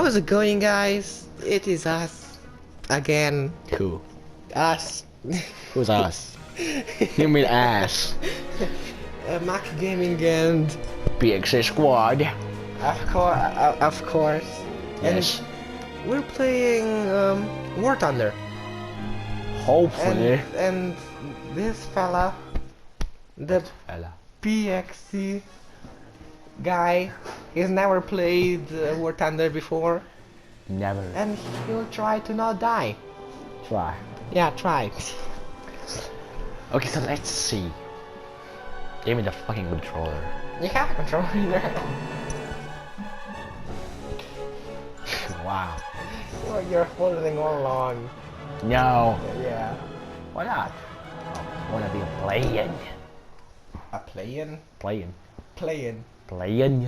How's it going, guys? It is us again. Who? Us. Who's us? You mean ass? Mac Gaming and PXA Squad. of course. Yes. And we're playing War Thunder. Hopefully. And this fella, the PXC guy, he's never played War Thunder before. Never. And he'll try to not die. Try. Yeah, try. Okay, so let's see. Give me the fucking controller. You have a controller in your hand. Wow. Oh, you're holding all along. No. Yeah. Why not? I wanna be a playing. A playing? Playing. Playing. Playing.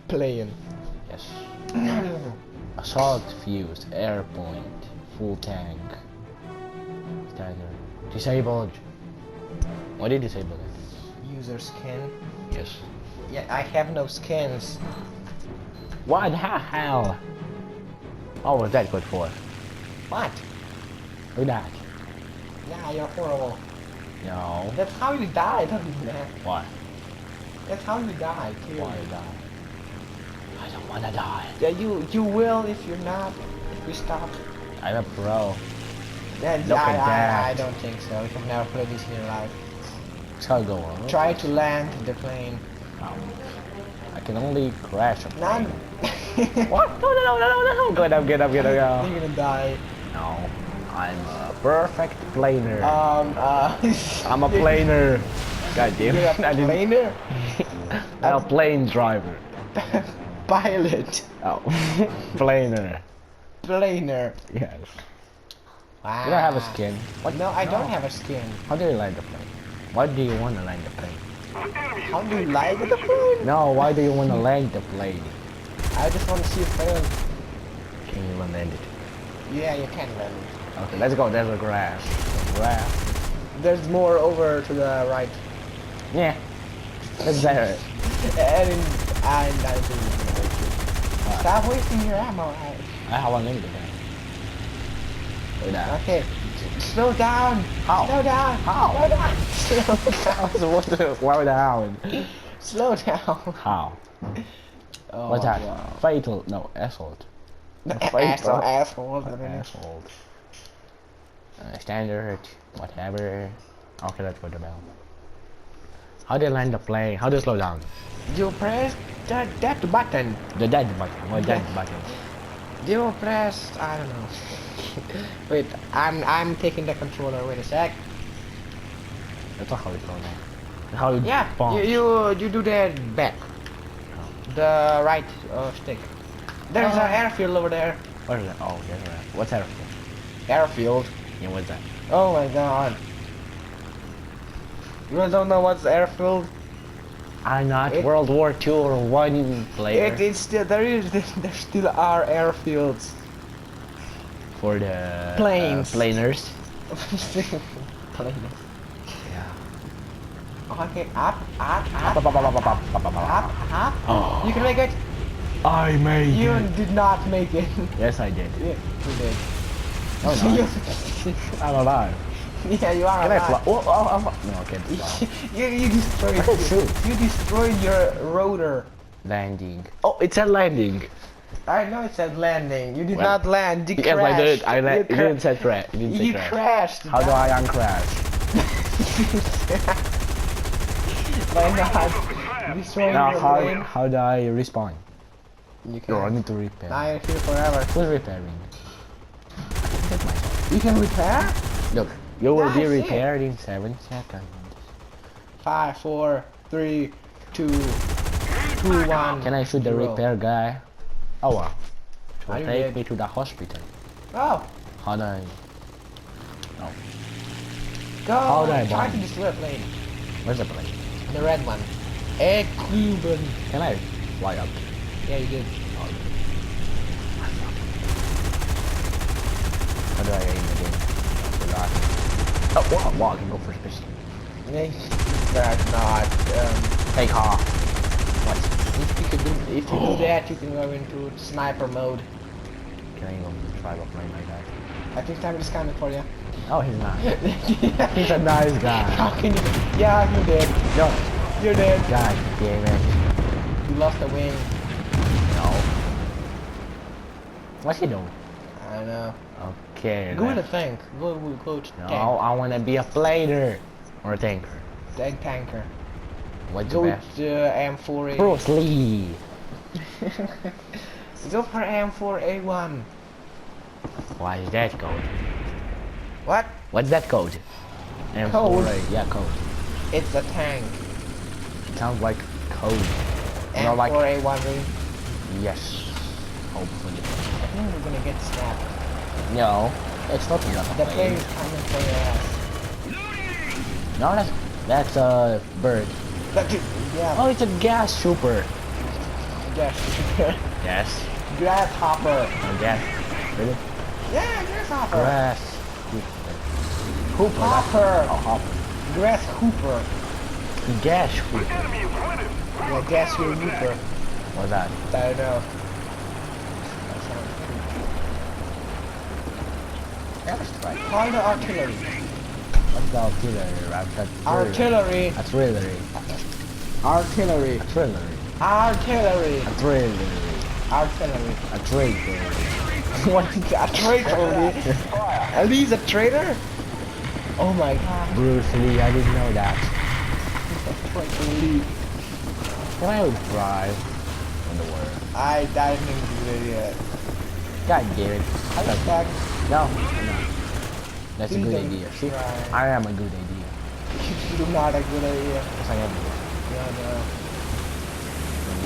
Playing. Yes. Assault fuse, air point, full tank. Standard. Disabled. Why did you disable it? User skin. Yes. Yeah, I have no skins. What the hell? What was that good for? What? Who that? Yeah, you're horrible. No. That's how you die, don't you know? What? That's how you die, too. Why you die? I don't wanna die. Yeah, you will if you're not. If we stop. I'm a pro. Yeah, Look at that. I don't think so. You've never played this in your life. So go on. Try to land the plane. Oh. I can only crash a None. plane. What? No. Good, I'm good. You're gonna die. No. I'm a perfect planer. I'm a planer. God damn You're it. a planer? I'm a plane driver. Pilot. Oh. Planer. Planer. Yes. Wow. You don't have a skin. What? No, I don't have a skin. How do you land the plane? Why do you want to land the plane? How do you like the plane? No, why do you want to land the plane? I just want to see it fail. Can you even land it? Yeah, you can land it. Okay, let's go. There's a grass. Grass. There's more over to the right. Yeah. That's better. And I do. Stop wasting your ammo. I have unlimited ammo. Wait that. Okay. Slow down. How? Slow down. How? Slow down. Slow down. Slow down. Slow down. How? Oh, What's that? wow. Fatal. No, assault. Asshole. Assault. Standard. Whatever. Okay, let's go to bell. How do you land the plane? How do you slow down? You press that button. The dead button. What dead button? You press. I don't know. Wait, I'm taking the controller. Wait a sec. That's not how you slow down. How you Yeah, bomb. you do that back. The right stick. There's an airfield over there. What is that? Oh, that's right. What's that? Airfield. Yeah, what's that? Oh my god. You don't know what's airfield? I'm not World War II or one player. It's still there still are airfields. For the Planes. Planers. Planes. Yeah. Okay, up. Oh. You can make it. I made You it. did not make it. Yes, I did. Yeah, you did. Oh no. I'm alive. Yeah, you are Can I alive. fly? No, I can't fly. you destroyed. Shoot. You destroyed your rotor. Landing. Oh, it's a landing. I know it said landing. You did Well, not land. You yes, crashed. I did. It You didn't say crash. It didn't say You crash. crashed. How do I uncrash? Why not? Destroying Now, your plane. how do I respawn? You No, I can. need to repair. Now you're here forever. Who's repairing? You can repair? Look, you will be That's it. repaired in 7 seconds. 5, 4, 3, 2, 1. Can I shoot the 0. repair guy? Oh wow. So Are you take dead? me to the hospital. Oh, How do I? No. go! How do I Try bomb? to destroy a plane. Where's the plane? The red one. A Cuban. Can I fly up? Yeah, you did. How do I aim again? I forgot. Oh wow, I can go first person. That's not. Take off. What? If you do that, you can go into sniper mode. Can I even drive a plane like that? I think time is coming for you. Oh, he's not. He's a nice guy. How can you? Yeah, you did. No. You did. God damn it. You lost a wing. No. What's he doing? I know. Okay. Go then. to tank. Go to No, tank. I want to be a planer. Or a tanker. Tanker. What's Go the with best? M4A. Bruce Lee. Go for M4A1. Why is that code? What? What's that code? M4A. Code? Yeah, code. It's a tank. It sounds like code. Not like... M4A1 really? Yes. Hopefully. I think we're gonna get snapped. No. It's not enough. The plane is coming for your ass. No, that's a bird. Yeah. Oh, it's a gas trooper. Yes. Yes. Grasshopper. A gas. Really? Yeah, grasshopper. Grass. Hooper. Hopper. Oh, hopper. Grasshopper. Gas trooper. Yeah, gas your hooper. What's that? I don't know. That sounds That's right. cool. Call the artillery. What's the artillery? Artillery. Artillery. Artillery. Artillery. Artillery. Artillery. Artillery. Artillery. What? A traitor? Are these a traitor? Oh my god. Bruce Lee, I didn't know that. Traitor. Can I drive in the world? I didn't even do it yet. God damn it. Hashtag. No, I'm not. That's a Please good don't idea. See, try. I am a good idea. It's not a good idea. Yes, I am. Yeah, no.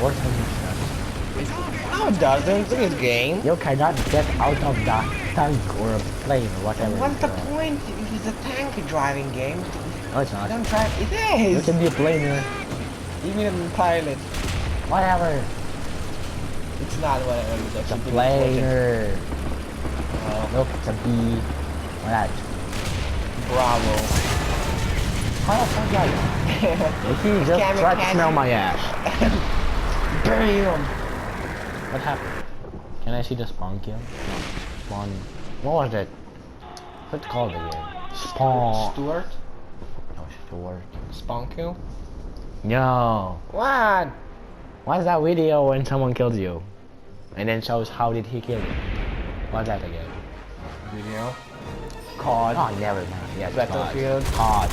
What have you done? No, it doesn't. It's a good game. You cannot get out of the tank or a plane or whatever. What's the it's called. point? It's a tank driving game. No, it's not. Don't try. It You is. can be a planer. Even a pilot. Whatever. It's not whatever. It's a planer. Look, it's a bee. What that? Bravo. How the fuck that? If you just try to smell my ass. Bury him. What happened? Can I see the spawn kill? No. Spawn. What was it? What's it called again? Spawn. Stuart. No, Stuart. Spawn kill. No. What? What's that video when someone kills you? And then shows how did he kill you? What's that again? Video. COD. Oh, never mind. Yes, Battlefield. COD.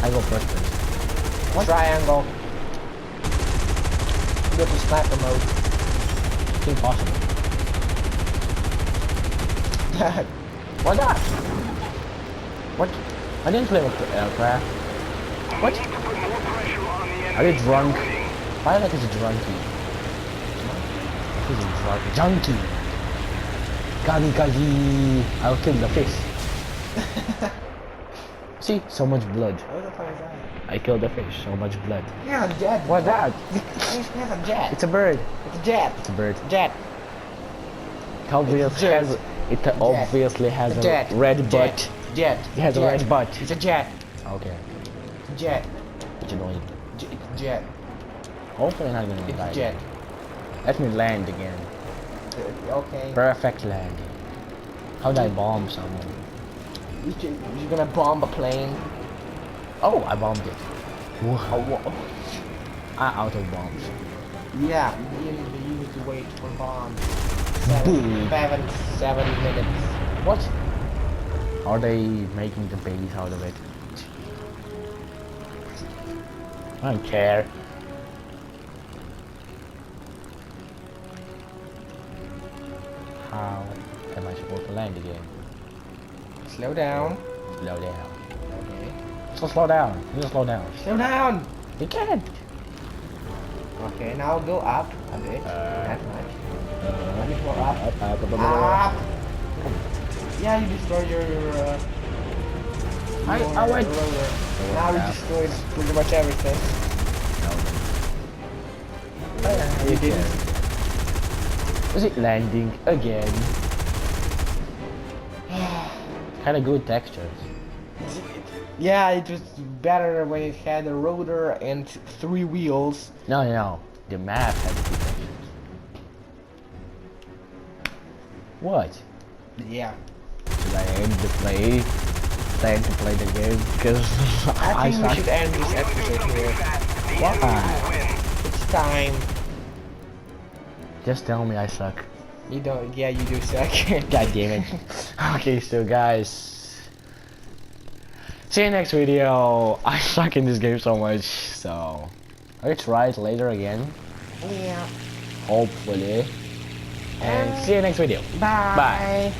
I go first. What? Triangle. Go to sniper mode. It's impossible. What's that? What? I didn't play with aircraft. What? Are you drunk? Why like is a drunkie? He's a drunk junkie. Kamikaze. I'll kill the fish. See, so much blood. What the fuck is that? I killed the fish. So much blood. Yeah, a jet. What's that? It's not a jet. It's a bird. It's a jet. It's a bird. Jet. It obviously jet. has. It obviously has a Jet. red Jet. butt. Jet. It has a Jet. red butt. It's a jet. Okay. It's a jet. It's annoying. It's a jet. Hopefully not gonna It's die. a jet. Let me land again. Okay. Perfect landing. How did I bomb someone? You're gonna bomb a plane. Oh, I bombed it. Oh, Whoa. whoa. I out of bombs. Yeah, you need to wait for bomb. Boom. 7 minutes. What? Are they making the base out of it? I don't care. How am I supposed to land again? Slow down. Slow down. Okay. So slow down. You just slow down. Slow down. You can't. Okay, now go up a bit. Not much. A bit more up. Up. Yeah, you destroyed your I went. rotor. Now you destroyed pretty much everything. You didn't. Was it landing again? Kind of good textures. Yeah, it was better when it had a rotor and 3 wheels. No. The map had 2 sections. What? Yeah. Should I end the play? Time to play the game because I think we suck. should end this episode here. Why? It's time. Just tell me I suck. You don't. Yeah, you do suck. God damn it. Okay, so guys, see you next video. I suck in this game so much, so I'll try it later again. Yeah. Hopefully. And see you next video. Bye. Bye.